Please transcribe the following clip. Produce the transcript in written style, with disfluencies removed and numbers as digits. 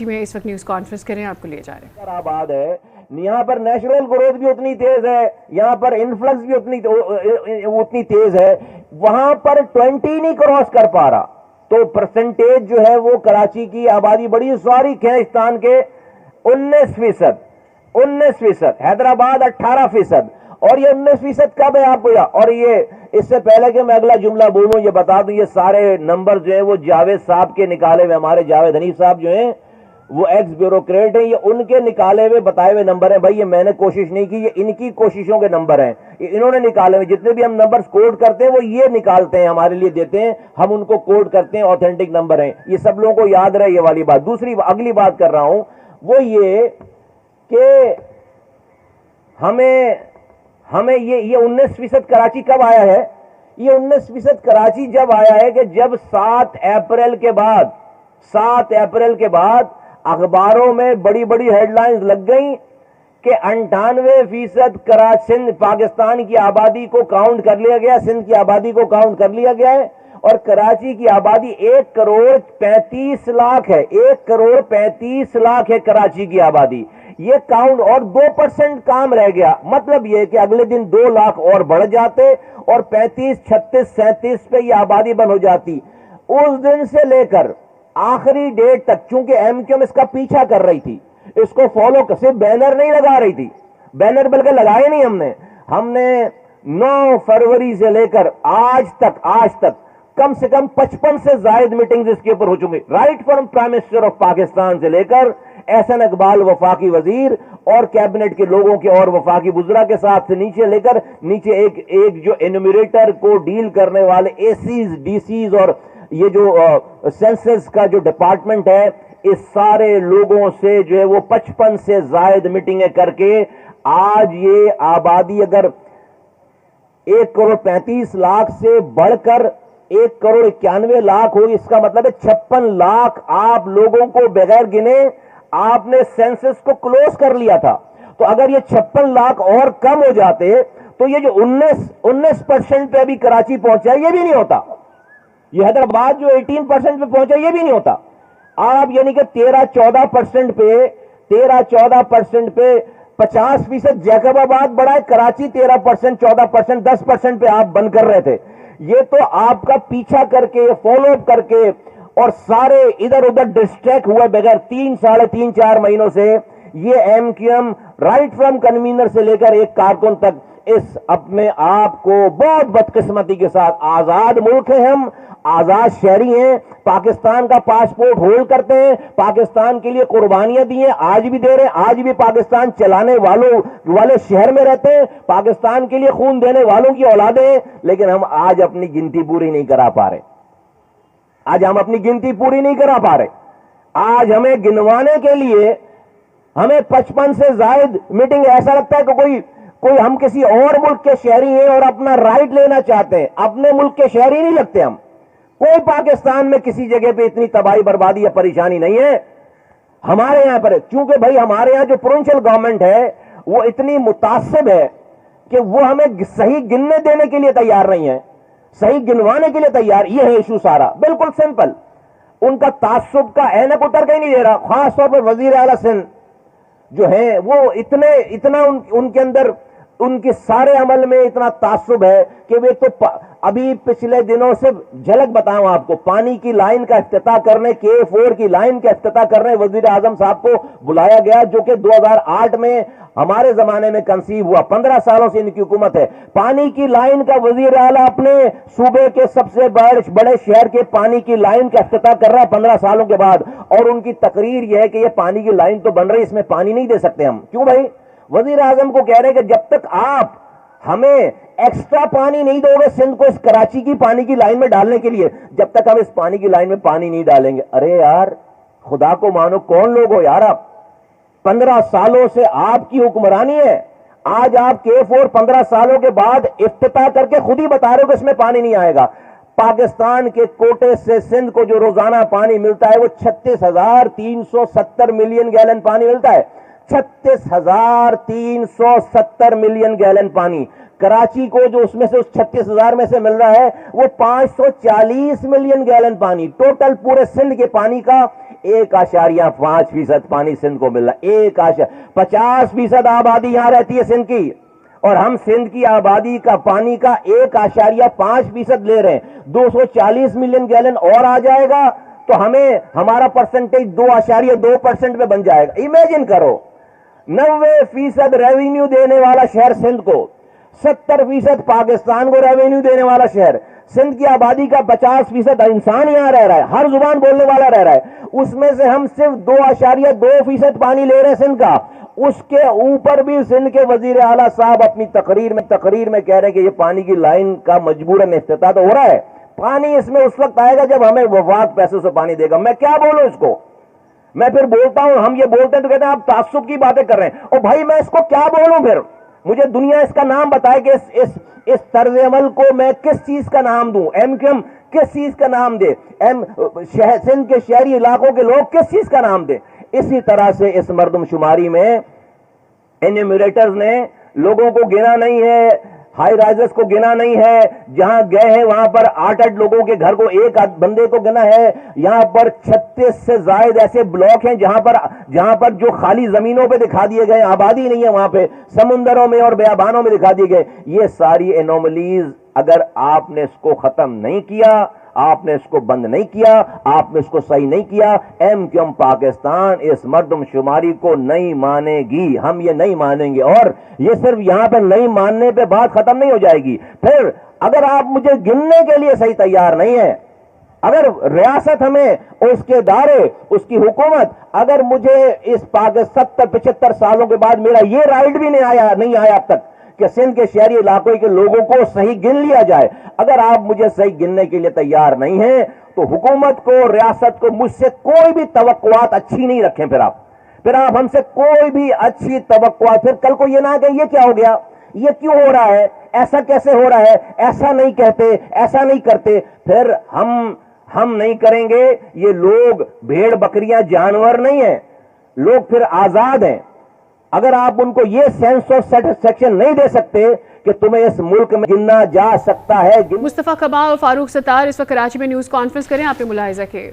میں اس وقت news conference کریں آپ کو لے جا رہے ہیں. آباد ہے یہاں پر نیشنل گروتھ بھی اتنی تیز ہے, یہاں پر انفلکس بھی اتنی تیز ہے, وہاں پر 20 نہیں کراس کر پا رہا. تو پرسنٹیج جو ہے وہ کراچی کی آبادی بڑی سواری کھینچتان کے 19%, حیدرآباد 18%, اور یہ 19% کب ہے آپ کو اور یہ اس سے پہلے کہ میں اگلا جملہ بولوں یہ بتا دوں, یہ سارے نمبر جو ہیں وہ جاوید صاحب کے نکالے ہوئے, ہمارے جاوید حنیف صاحب جو ہیں وہ ایکس بیوروکریٹ ہیں, یہ ان کے نکالے ہوئے بتائے ہوئے نمبر ہیں. بھائی یہ میں نے کوشش نہیں کی, یہ ان کی کوششوں کے نمبر ہیں, یہ انہوں نے نکالے ہوئے. جتنے بھی ہم نمبرز کوڈ کرتے ہیں وہ یہ نکالتے ہیں, ہمارے لیے دیتے ہیں, ہم ان کو کوڈ کرتے ہیں, اوتھینٹک نمبر ہیں. یہ سب لوگوں کو یاد رہے یہ والی بات. دوسری اگلی بات کر رہا ہوں وہ یہ کہ ہمیں یہ 19% کراچی کب آیا ہے؟ یہ 19% کراچی جب آیا ہے کہ جب 7 اپریل کے بعد اخباروں میں بڑی بڑی ہیڈ لائنز لگ گئیں کہ 98% سندھ پاکستان کی آبادی کو کاؤنٹ کر لیا گیا, سندھ کی آبادی کو کاؤنٹ کر لیا گیا ہے, اور کراچی کی آبادی 1,35,00,000 ہے. 1,35,00,000 ہے کراچی کی آبادی. یہ کاؤنٹ اور 2% کام رہ گیا. مطلب یہ کہ اگلے دن 2 لاکھ اور بڑھ جاتے اور 35, 36, 37 پہ یہ آبادی بن ہو جاتی. اس دن سے لے کر آخری ڈیٹ تک, چونکہ ایم کیو ایم اس کا پیچھا کر رہی تھی, اس کو فالو کر, صرف بینر نہیں لگا رہی تھی, بینر بلکہ لگائے نہیں ہم نے 9 فروری سے لے کر آج تک کم سے کم 55 سے زائد میٹنگز اس کے اوپر ہو چکی. Right from prime minister of Pakistan سے لے کر احسن اقبال وفاقی وزیر اور کیبنٹ کے لوگوں کے اور وفاقی وزراء کے ساتھ سے نیچے لے کر نیچے ایک جو انومریٹر کو ڈیل کرنے والے اے سیز, ڈی سیز اور یہ جو سینسس کا جو ڈپارٹمنٹ ہے, اس سارے لوگوں سے جو ہے وہ 55 سے زائد میٹنگیں کر کے آج یہ آبادی اگر 1,35,00,000 سے بڑھ کر 1,91,00,000 ہوگی, اس کا مطلب ہے 56 لاکھ آپ لوگوں کو بغیر گنے آپ نے سینسس کو کلوز کر لیا تھا. تو اگر یہ 56 لاکھ اور کم ہو جاتے تو یہ جو 19% پہ ابھی کراچی پہنچا یہ بھی نہیں ہوتا. یہ حیدرآباد جو 18% پہ پہنچا یہ بھی نہیں ہوتا. آپ یعنی کہ 13-14% پہ 50% جیکب آباد بڑھا ہے, کراچی 13%, 14%, 10% پہ آپ بند کر رہے تھے. یہ تو آپ کا پیچھا کر کے, فالو اپ کر کے اور سارے ادھر ادھر ڈسٹریکٹ ہوئے بغیر 3-4.5 مہینوں سے یہ M Q M right from convener سے لے کر ایک کارکن تک اس اپنے آپ کو بہت بدقسمتی کے ساتھ, آزاد ملک ہیں ہم, آزاد شہری ہیں, پاکستان کا پاسپورٹ ہولڈ کرتے ہیں, پاکستان کے لیے قربانیاں دی ہیں, آج بھی دے رہے ہیں, آج بھی پاکستان چلانے والے شہر میں رہتے ہیں, پاکستان کے لیے خون دینے والوں کی اولادیں ہیں, لیکن ہم آج اپنی گنتی پوری نہیں کرا پا رہے. آج ہمیں گنوانے کے لیے ہمیں 55 سے زائد میٹنگ, ایسا لگتا ہے کہ کوئی ہم کسی اور ملک کے شہری ہیں اور اپنا رائٹ لینا چاہتے ہیں. اپنے ملک کے شہری نہیں لگتے ہم. کوئی پاکستان میں کسی جگہ پہ اتنی تباہی بربادی یا پریشانی نہیں ہے ہمارے یہاں پر, چونکہ بھائی ہمارے یہاں جو پروونشل گورنمنٹ ہے وہ اتنی متعصب ہے کہ وہ ہمیں صحیح گننے دینے کے لیے تیار نہیں ہے, صحیح گنوانے کے لیے تیار. یہ ہے ایشو سارا, بالکل سمپل. ان کا تعصب کا اینک اتر کے نہیں دے رہا. خاص طور پر وزیر اعلیٰ سندھ جو ہیں وہ اتنا ان کے اندر ان کے سارے عمل میں اتنا تعصب ہے کہ وہ تو ابھی پچھلے دنوں سے جھلک بتاؤں آپ کو, پانی کی لائن کا افتتاح کرنے, K4 کی لائن کا افتتاح کرنے وزیر اعظم صاحب کو بلایا گیا, جو کہ 2008 میں ہمارے زمانے میں کنسیو ہوا. 15 سالوں سے ان کی حکومت ہے. پانی کی لائن کا وزیر اعلیٰ اپنے صوبے کے سب سے بڑے شہر کے پانی کی لائن کا افتتاح کر رہا ہے 15 سالوں کے بعد, اور ان کی تقریر یہ ہے کہ یہ پانی کی لائن تو بن رہی, اس میں پانی نہیں دے سکتے ہم. کیوں بھائی؟ وزیر اعظم کو کہہ رہے کہ جب تک آپ ہمیں ایکسٹرا پانی نہیں دو گے سندھ کو اس کراچی کی پانی کی لائن میں ڈالنے کے لیے, جب تک ہم اس پانی کی لائن میں پانی نہیں ڈالیں گے. ارے یار خدا کو مانو, کون لوگ ہو یار آپ؟ 15 سالوں سے آپ کی حکمرانی ہے, آج آپ K4 15 سالوں کے بعد افتتاح کر کے خود ہی بتا رہے ہو کہ اس میں پانی نہیں آئے گا. پاکستان کے کوٹے سے سندھ کو جو روزانہ پانی ملتا ہے وہ 36,370 ملین گیلن پانی ملتا ہے. 36,370 ملین گیلن پانی. کراچی کو جو اس میں سے اس 36,000 میں سے مل رہا ہے وہ 540 ملین گیلن پانی. ٹوٹل پورے سندھ کے پانی کا 1.5% پانی سندھ کو مل رہا ہے. 50% آبادی یہاں رہتی ہے سندھ کی, اور ہم سندھ کی آبادی کا پانی کا 1.5% لے رہے ہیں. 240 ملین گیلن اور آ جائے گا تو ہمارا پرسنٹیج 2.2% میں بن جائے گا. امیجن کرو, 90% ریونیو دینے والا شہر سندھ کو, 70% پاکستان کو ریونیو دینے والا شہر, سندھ کی آبادی کا 50% انسان یہاں رہ رہا ہے, ہر زبان بولنے والا رہ رہا ہے, اس میں سے ہم صرف 2.2% پانی لے رہے ہیں سندھ کا. اس کے اوپر بھی سندھ کے وزیر اعلیٰ صاحب اپنی تقریر میں کہہ رہے ہیں کہ یہ پانی کی لائن کا مجبوراً افتتاح تو ہو رہا ہے. پانی اس میں اس وقت آئے گا جب ہمیں وفاق پیسوں سے پانی دے گا. میں کیا بولوں اس کو؟ میں پھر بولتا ہوں, ہم یہ بولتے ہیں تو کہتے ہیں آپ تعصب کی باتیں کر رہے ہیں. اور بھائی میں اس کو کیا بولوں پھر؟ مجھے دنیا اس کا نام بتائے کہ اس طرز عمل کو میں کس چیز کا نام دوں؟ ایم کیو ایم کس چیز کا نام دے؟ سندھ کے شہری علاقوں کے لوگ کس چیز کا نام دے؟ اسی طرح سے اس مردم شماری میں انیمیریٹرز نے لوگوں کو گنا نہیں ہے, ہائی رائزرز کو گنا نہیں ہے. جہاں گئے ہیں وہاں پر 8 لوگوں کے گھر کو ایک بندے کو گنا ہے. یہاں پر 36 سے زائد ایسے بلاک ہیں جہاں پر جو خالی زمینوں پہ دکھا دیے گئے, آبادی نہیں ہے وہاں پہ, سمندروں میں اور بیابانوں میں دکھا دیے گئے. یہ ساری انوملیز اگر آپ نے اس کو ختم نہیں کیا, آپ نے اس کو بند نہیں کیا, آپ نے اس کو صحیح نہیں کیا, ایم کیو ایم پاکستان اس مردم شماری کو نہیں مانے گی. ہم یہ نہیں مانیں گے. اور یہ صرف یہاں پہ نہیں ماننے پہ بات ختم نہیں ہو جائے گی. پھر اگر آپ مجھے گننے کے لیے صحیح تیار نہیں ہیں, اگر ریاست ہمیں اس کے ادارے, اس کی حکومت, اگر مجھے اس 70-75 سالوں کے بعد میرا یہ رائٹ بھی نہیں آیا اب تک کہ سندھ کے شہری علاقوں کے لوگوں کو صحیح گن لیا جائے, اگر آپ مجھے صحیح گننے کے لیے تیار نہیں ہیں تو حکومت کو, ریاست کو مجھ سے کوئی بھی توقعات اچھی نہیں رکھیں. پھر آپ ہم سے کوئی بھی اچھی توقعات, پھر کل کو یہ نہ کہ یہ کیا ہو گیا, یہ کیوں ہو رہا ہے, ایسا کیسے ہو رہا ہے, ایسا نہیں کہتے, ایسا نہیں کرتے. پھر ہم نہیں کریں گے. یہ لوگ بھیڑ بکریاں جانور نہیں ہیں, لوگ پھر آزاد ہیں. اگر آپ ان کو یہ سینس آف سیٹسفیکشن نہیں دے سکتے کہ تمہیں اس ملک میں گننا جا سکتا ہے. مصطفیٰ کمال اور فاروق ستار اس وقت کراچی میں نیوز کانفرنس کریں, آپ نے ملاحظہ کیے.